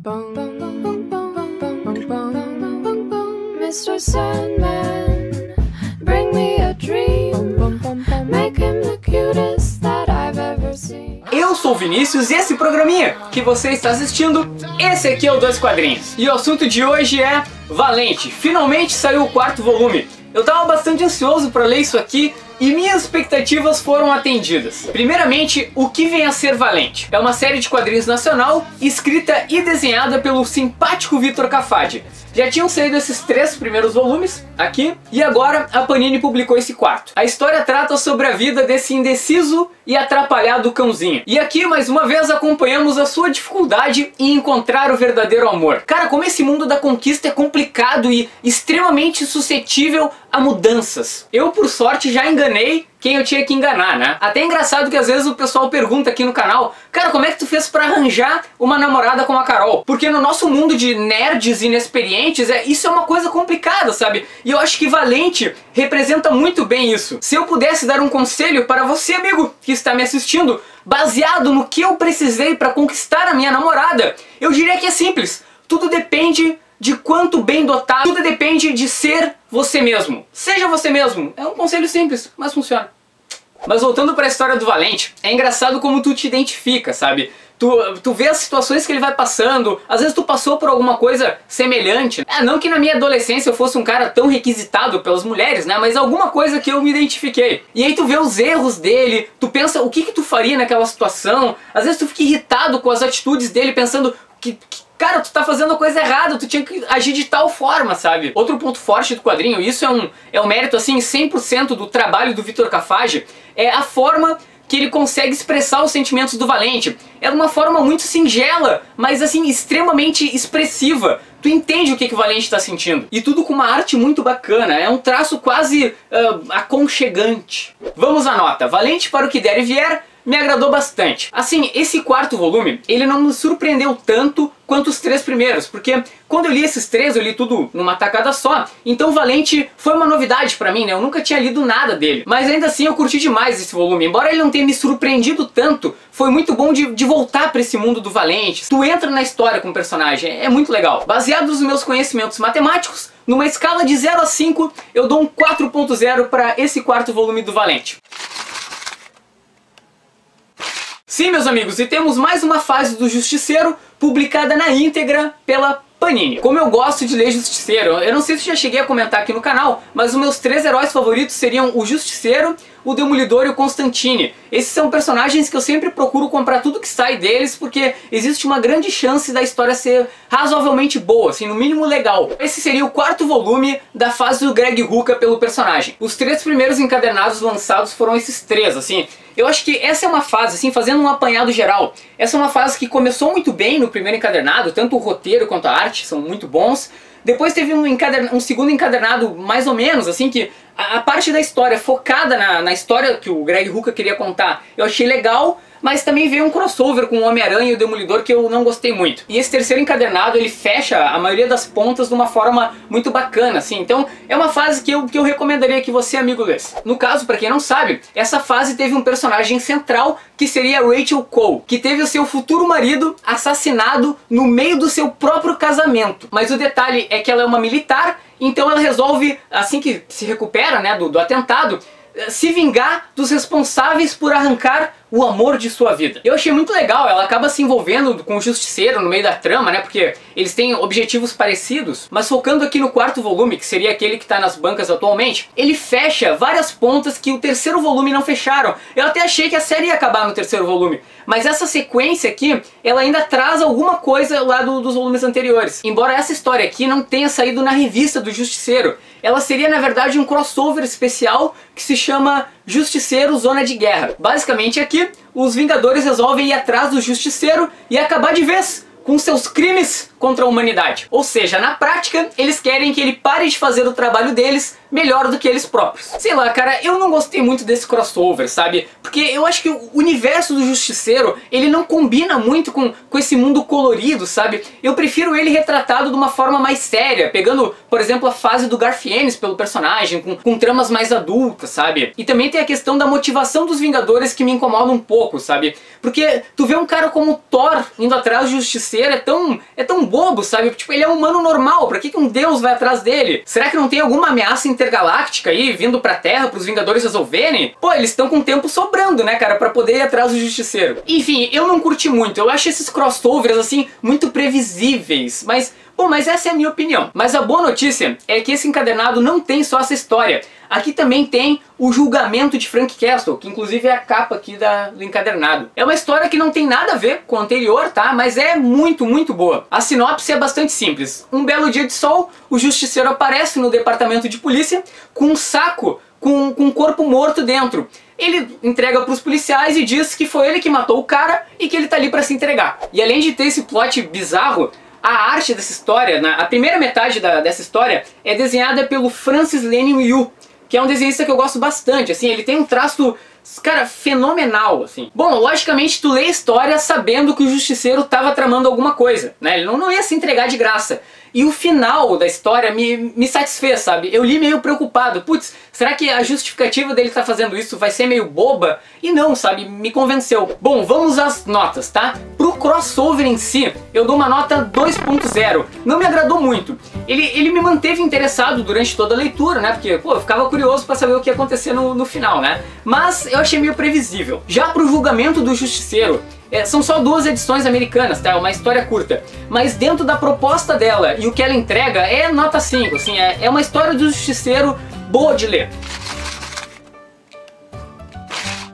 Mr. Sandman, bring me a dream. Make him the cutest that I've ever seen. Eu sou o Vinícius e esse programinha que você está assistindo, esse aqui é o Dois Quadrinhos. E o assunto de hoje é Valente. Finalmente saiu o 4º volume. Eu tava bastante ansioso para ler isso aqui e minhas expectativas foram atendidas. Primeiramente, o que vem a ser Valente? É uma série de quadrinhos nacional, escrita e desenhada pelo simpático Vitor Cafadi. Já tinham saído esses 3 primeiros volumes aqui, e agora a Panini publicou esse 4º. A história trata sobre a vida desse indeciso e atrapalhado cãozinho. E aqui, mais uma vez, acompanhamos a sua dificuldade em encontrar o verdadeiro amor. Cara, como esse mundo da conquista é complicado e extremamente suscetível a mudanças. Eu, por sorte, já enganei quem eu tinha que enganar, né? Até é engraçado que às vezes o pessoal pergunta aqui no canal: cara, como é que tu fez pra arranjar uma namorada com a Carol? Porque no nosso mundo de nerds inexperientes, isso é uma coisa complicada, sabe? E eu acho que Valente representa muito bem isso. Se eu pudesse dar um conselho para você, amigo, que está me assistindo, baseado no que eu precisei para conquistar a minha namorada, eu diria que é simples. Tudo depende de quanto bem dotado, tudo depende de ser você mesmo. Seja você mesmo. É um conselho simples, mas funciona. Mas voltando para a história do Valente, é engraçado como tu te identifica, sabe? Tu vê as situações que ele vai passando, às vezes tu passou por alguma coisa semelhante. Não que na minha adolescência eu fosse um cara tão requisitado pelas mulheres, né? Mas alguma coisa que eu me identifiquei. E aí tu vê os erros dele, tu pensa o que tu faria naquela situação. Às vezes tu fica irritado com as atitudes dele, pensando que cara, tu tá fazendo a coisa errada, tu tinha que agir de tal forma, sabe? Outro ponto forte do quadrinho, isso é um mérito assim 100% do trabalho do Vitor Cafadi, é a forma que ele consegue expressar os sentimentos do Valente. É uma forma muito singela, mas assim, extremamente expressiva. Tu entende o que o Valente está sentindo. E tudo com uma arte muito bacana, é um traço quase aconchegante. Vamos à nota. Valente, para o que der e vier, me agradou bastante. Assim, esse 4º volume, ele não me surpreendeu tanto quanto os 3 primeiros, porque quando eu li esses 3, eu li tudo numa tacada só, então Valente foi uma novidade pra mim, né? Eu nunca tinha lido nada dele. Mas ainda assim eu curti demais esse volume, embora ele não tenha me surpreendido tanto, foi muito bom de voltar pra esse mundo do Valente. Tu entra na história com o personagem, é muito legal. Baseado nos meus conhecimentos matemáticos, numa escala de 0 a 5, eu dou um 4.0 pra esse 4º volume do Valente. Sim, meus amigos, e temos mais uma fase do Justiceiro publicada na íntegra pela Panini. Como eu gosto de ler Justiceiro, eu não sei se já cheguei a comentar aqui no canal, mas os meus 3 heróis favoritos seriam o Justiceiro, o Demolidor e o Constantine. Esses são personagens que eu sempre procuro comprar tudo que sai deles, porque existe uma grande chance da história ser razoavelmente boa, assim, no mínimo legal. Esse seria o 4º volume da fase do Greg Rucka pelo personagem. Os 3 primeiros encadernados lançados foram esses 3, assim. Eu acho que essa é uma fase, assim, fazendo um apanhado geral, essa é uma fase que começou muito bem no primeiro encadernado, tanto o roteiro quanto a arte são muito bons. Depois teve um segundo encadernado mais ou menos, assim, que a parte da história focada na história que o Greg Rucka queria contar, eu achei legal, mas também veio um crossover com o Homem-Aranha e o Demolidor que eu não gostei muito. E esse terceiro encadernado, ele fecha a maioria das pontas de uma forma muito bacana, assim. Então é uma fase que eu recomendaria que você, amigo, lesse. No caso, pra quem não sabe, essa fase teve um personagem central que seria Rachel Cole, que teve o seu futuro marido assassinado no meio do seu próprio casamento. Mas o detalhe é que ela é uma militar, então ela resolve, assim que se recupera, né, do atentado, se vingar dos responsáveis por arrancar o amor de sua vida. Eu achei muito legal, ela acaba se envolvendo com o Justiceiro no meio da trama, né, porque eles têm objetivos parecidos, mas focando aqui no 4º volume, que seria aquele que está nas bancas atualmente, ele fecha várias pontas que o 3º volume não fecharam. Eu até achei que a série ia acabar no 3º volume, mas essa sequência aqui, ela ainda traz alguma coisa lá dos volumes anteriores. Embora essa história aqui não tenha saído na revista do Justiceiro, ela seria na verdade um crossover especial que se chama Justiceiro Zona de Guerra. Basicamente aqui, os Vingadores resolvem ir atrás do Justiceiro e acabar de vez com seus crimes contra a humanidade. Ou seja, na prática, eles querem que ele pare de fazer o trabalho deles melhor do que eles próprios. Sei lá, cara, eu não gostei muito desse crossover, sabe? Porque eu acho que o universo do Justiceiro, ele não combina muito com esse mundo colorido, sabe? Eu prefiro ele retratado de uma forma mais séria, pegando, por exemplo, a fase do Garth Ennis pelo personagem, com tramas mais adultas, sabe? E também tem a questão da motivação dos Vingadores que me incomoda um pouco, sabe? Porque tu vê um cara como Thor indo atrás do Justiceiro, Justiceiro é tão bobo, sabe? Tipo, ele é um humano normal, pra que um deus vai atrás dele? Será que não tem alguma ameaça intergaláctica aí, vindo pra Terra, pros Vingadores resolverem? Pô, eles estão com tempo sobrando, né, cara, pra poder ir atrás do Justiceiro. Enfim, eu não curti muito, eu acho esses crossovers, assim, muito previsíveis, mas... Bom, mas essa é a minha opinião. Mas a boa notícia é que esse encadernado não tem só essa história. Aqui também tem o julgamento de Frank Castle, que inclusive é a capa aqui do encadernado. É uma história que não tem nada a ver com a anterior, tá? Mas é muito, muito boa. A sinopse é bastante simples. Um belo dia de sol, o Justiceiro aparece no departamento de polícia com um saco com um corpo morto dentro. Ele entrega para os policiais e diz que foi ele que matou o cara e que ele tá ali para se entregar. E além de ter esse plot bizarro, a arte dessa história, a primeira metade dessa história, é desenhada pelo Francis Lenin Yu, que é um desenhista que eu gosto bastante, assim, ele tem um traço, cara, fenomenal, assim. Bom, logicamente tu lê a história sabendo que o Justiceiro tava tramando alguma coisa, né, ele não ia se entregar de graça. E o final da história me satisfez, sabe? Eu li meio preocupado. Putz, será que a justificativa dele estar fazendo isso vai ser meio boba? E não, sabe? Me convenceu. Bom, vamos às notas, tá? Pro crossover em si, eu dou uma nota 2.0. Não me agradou muito. Ele me manteve interessado durante toda a leitura, né? Porque, pô, eu ficava curioso pra saber o que ia acontecer no final, né? Mas eu achei meio previsível. Já pro julgamento do Justiceiro, são só 2 edições americanas, tá? É uma história curta. Mas dentro da proposta dela e o que ela entrega é nota 5, assim, é uma história do Justiceiro boa de ler.